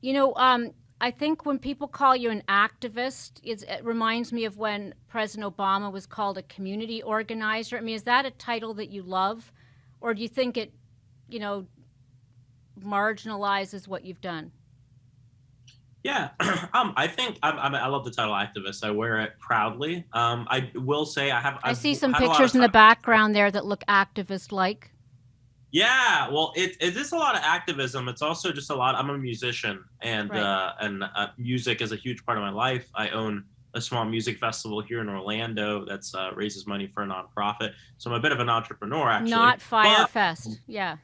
You know, I think when people call you an activist, it reminds me of when President Obama was called a community organizer. I mean, is that a title that you love, or do you think it, you know, marginalizes what you've done? Yeah, I think I love the title activist. I wear it proudly. I will say I I've see some had a lot pictures of in the titles. background there that look activist-like. Yeah, well, it is a lot of activism. It's also just a lot. I'm a musician, Right. and music is a huge part of my life. I own a small music festival here in Orlando that's raises money for a nonprofit. So I'm a bit of an entrepreneur, actually. Not But Firefest. Yeah.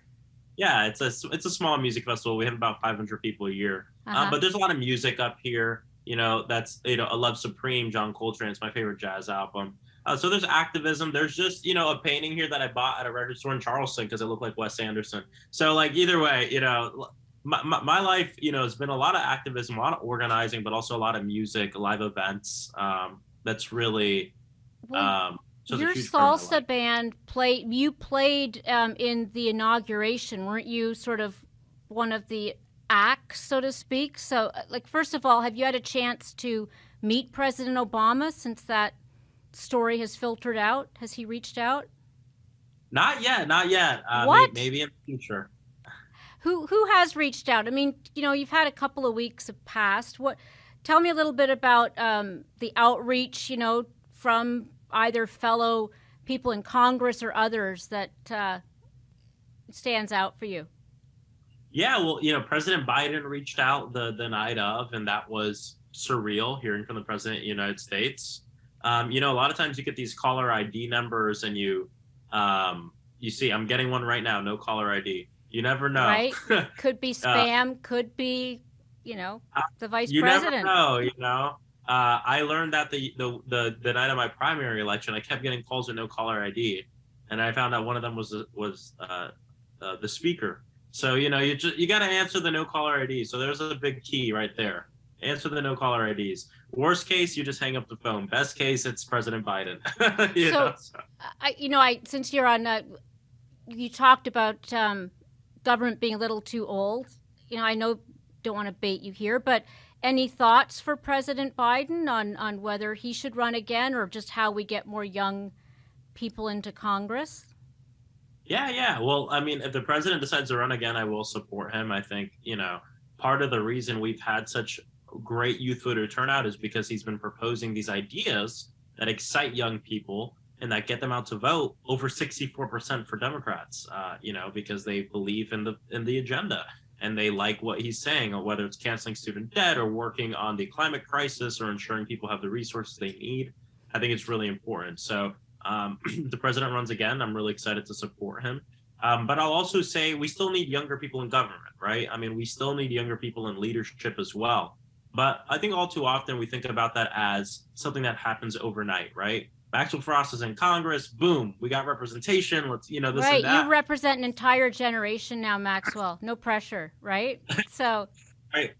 yeah, it's a small music festival. We have about 500 people a year. Uh-huh. But there's a lot of music up here. That's I love Supreme, John Coltrane. It's my favorite jazz album. So there's activism. There's just a painting here that I bought at a record store in Charleston because it looked like Wes Anderson. So like either way, my life has been a lot of activism, a lot of organizing, but also a lot of music, live events. That's really Well, um, just a your huge part of my life. salsa band played in the inauguration. Weren't you sort of one of the acts, so to speak? So, like, first of all, have you had a chance to meet President Obama since that story has filtered out? Has he reached out? Not yet, not yet. What? Maybe in the future. Who has reached out? I mean, you've had a couple of weeks have passed. What? Tell me a little bit about the outreach, from either fellow people in Congress or others that stands out for you. Yeah, well, President Biden reached out the night of, and that was surreal hearing from the president of the United States. A lot of times you get these caller ID numbers, and you see, I'm getting one right now, no caller ID. You never know. Right? Could be uh, spam, could be, you know, uh, the vice you never president. know. I learned that the night of my primary election, I kept getting calls with no caller ID, and I found out one of them was the speaker. So you got to answer the no caller ID. So there's a big key right there. Answer the no caller IDs. Worst case, you just hang up the phone. Best case, it's President Biden. So, So. I since you're on, you talked about government being a little too old. I know don't want to bait you here, but any thoughts for President Biden on whether he should run again or just how we get more young people into Congress? Yeah, yeah. Well, I mean, if the president decides to run again, I will support him. I think, part of the reason we've had such great youth voter turnout is because he's been proposing these ideas that excite young people and that get them out to vote over 64% for Democrats, because they believe in the agenda and they like what he's saying, or whether it's canceling student debt or working on the climate crisis or ensuring people have the resources they need. I think it's really important. So the president runs again. I'm really excited to support him. But I'll also say we still need younger people in government, right? I mean, we still need younger people in leadership as well. But I think all too often we think about that as something that happens overnight, right? Maxwell Frost is in Congress. Boom, we got representation. Let's, this and Right, you that. represent an entire generation now, Maxwell. No pressure, right? So, Right.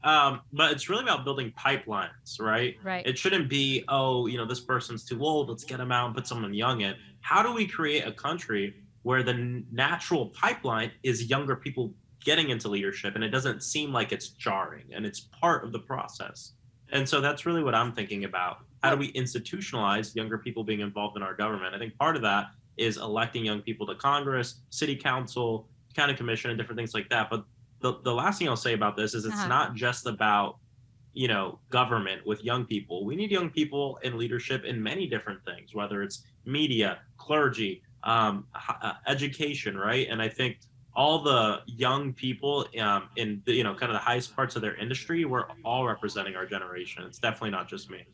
But it's really about building pipelines, right? right. It shouldn't be, oh, this person's too old. Let's get them out and put someone young in. How do we create a country where the natural pipeline is younger people getting into leadership and it doesn't seem like it's jarring and it's part of the process? And so that's really what I'm thinking about. How do Well, we institutionalize younger people being involved in our government? I think part of that is electing young people to Congress, city council, county commission, and different things like that. But the last thing I'll say about this is it's uh-huh. not just about government with young people. We need young people in leadership in many different things, whether it's media, clergy, education, right? And I think all the young people in the kind of the highest parts of their industry, we're all representing our generation. It's definitely not just me.